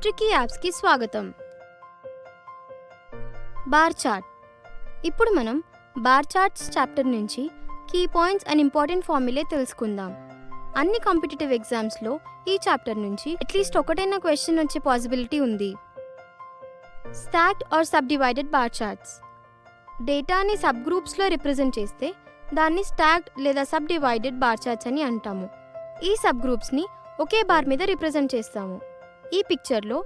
Tricky యాప్స్కి స్వాగతం. Bar chart. ఇప్పుడు మనం బార్ చార్ట్స్ చాప్టర్ నుంచి key points and important formulae తెలుసుకుందాం. అన్ని కాంపిటేటివ్ ఎగ్జామ్స్లో ఈ చాప్టర్ నుంచి అట్లీస్ట్ ఒకటైనా క్వశ్చన్ వచ్చే పాసిబిలిటీ ఉంది. Stacked or subdivided bar charts. డేటాని సబ్ గ్రూప్స్లో రిప్రజెంట్ చేస్తే దాన్ని స్టాక్డ్ లేదా సబ్ డివైడెడ్ బార్ చార్ట్స్ అని అంటాము. ఈ సబ్ గ్రూప్స్ని ఒకే బార్ మీద రిప్రజెంట్ చేస్తాము. ఈ పిక్చర్లో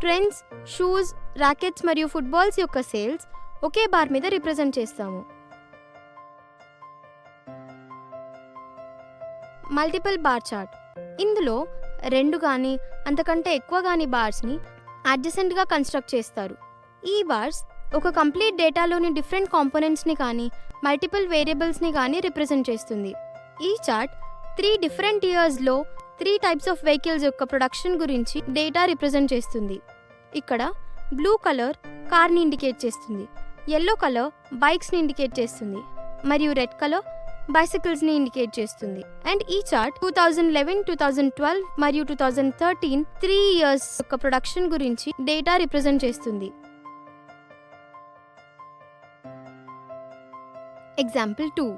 ట్రెండ్స్, షూస్, ర్యాకెట్స్ మరియు ఫుట్బాల్స్ యొక్క సేల్స్ ఒకే బార్ మీద రిప్రజెంట్ చేస్తాము. Multiple bar chart. ఇందులో రెండు కానీ అంతకంటే ఎక్కువ కానీ బార్స్ని అడ్జసెంట్గా కన్స్ట్రక్ట్ చేస్తారు. ఈ బార్స్ ఒక కంప్లీట్ డేటాలోని డిఫరెంట్ కాంపోనెంట్స్ని కానీ మల్టిపుల్ వేరియబుల్స్ని కానీ రిప్రజెంట్ చేస్తుంది. ఈ చార్ట్ 3 డిఫరెంట్ ఇయర్స్లో 3 టైప్స్ ఆఫ్ వెహికల్స్ యొక్క ప్రొడక్షన్ గురించి డేటా రిప్రజెంట్ చేస్తుంది. ఇక్కడ బ్లూ కలర్ కార్ని ఇండికేట్ చేస్తుంది, ఎల్లో కలర్ బైక్స్ని ఇండికేట్ చేస్తుంది మరియు రెడ్ కలర్ బైసికల్స్ని ఇండికేట్ చేస్తుంది. అండ్ ఈ చార్ట్ 2011, 2012 మరియు 2013 3 ఇయర్స్ యొక్క ప్రొడక్షన్ గురించి డేటా రిప్రజెంట్ చేస్తుంది. ఎగ్జాంపుల్ 2.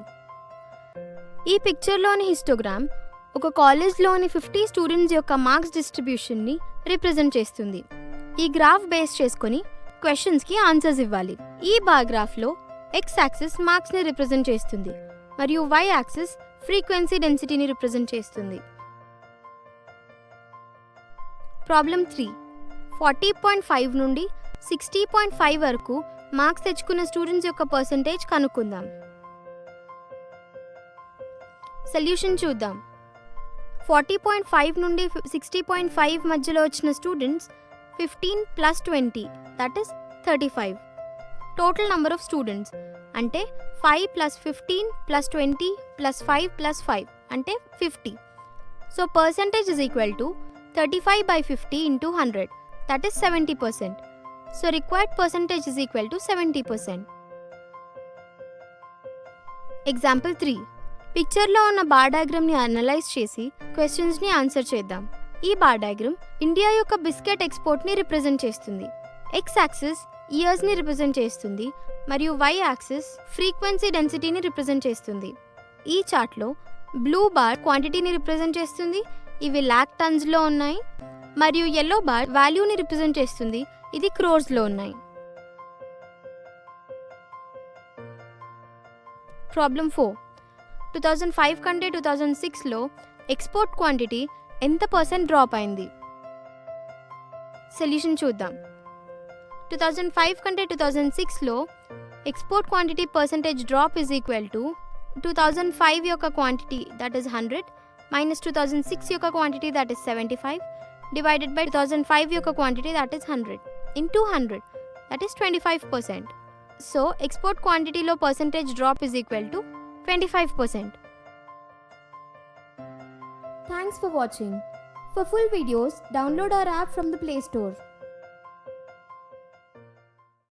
ఈ పిక్చర్లోని హిస్టోగ్రామ్ ఒక కాలేజ్లోని 50 స్టూడెంట్స్ యొక్క మార్క్స్ డిస్ట్రిబ్యూషన్ని రిప్రజెంట్ చేస్తుంది. ఈ గ్రాఫ్ బేస్ చేసుకొని క్వశ్చన్స్కి ఆన్సర్స్ ఇవ్వాలి. ఈ బార్ గ్రాఫ్లో ఎక్స్ యాక్సిస్ మార్క్స్ని రిప్రజెంట్ చేస్తుంది మరియు వై యాక్సిస్ ఫ్రీక్వెన్సీ డెన్సిటీని రిప్రజెంట్ చేస్తుంది. ప్రాబ్లం 3. 40.5 నుండి 60.5 వరకు మార్క్స్ తెచ్చుకున్న స్టూడెంట్స్ యొక్క పర్సంటేజ్ కనుక్కుందాం. సొల్యూషన్ చూద్దాం. 40.5 నుండి 60.5 మధ్యలో వచ్చిన students 15 + 20 that is 35. Total number of students అంటే 5 + 15 + 20 + 5 + 5 అంటే 50. So percentage is equal to 35/50 × 100 that is 70%. So required percentage is equal to 70%. Example 3. పిక్చర్లో ఉన్న బార్ డయాగ్రామ్ని అనలైజ్ చేసి క్వశ్చన్స్ని ఆన్సర్ చేద్దాం. ఈ బార్ డయాగ్రామ్ ఇండియా యొక్క బిస్కెట్ ఎక్స్పోర్ట్ని రిప్రజెంట్ చేస్తుంది. ఎక్స్ యాక్సిస్ ఇయర్స్ని రిప్రజెంట్ చేస్తుంది మరియు వై యాక్సిస్ ఫ్రీక్వెన్సీ డెన్సిటీని రిప్రజెంట్ చేస్తుంది. ఈ చార్ట్లో బ్లూ బార్ క్వాంటిటీని రిప్రజెంట్ చేస్తుంది, ఇవి లాక్ టన్స్లో ఉన్నాయి, మరియు ఎల్లో బార్ వాల్యూని రిప్రజెంట్ చేస్తుంది, ఇది క్రోర్స్లో ఉన్నాయి. ప్రాబ్లం 4. 2005 కంటే 2006లో ఎక్స్పోర్ట్ క్వాంటిటీ ఎంత % డ్రాప్ అయింది? సొల్యూషన్ చూద్దాం. 2005 కంటే 2006లో export quantity percentage drop is equal to 2005 యొక్క క్వాంటిటీ దట్ ఈస్ 100 మైనస్ 2006 యొక్క quantity that is 75 divided by 2005 యొక్క quantity that is 100 into 100 that is 25%. So export క్వాంటిటీలో percentage drop is equal to 25%. Thanks for watching. For full videos, download our app from the Play Store.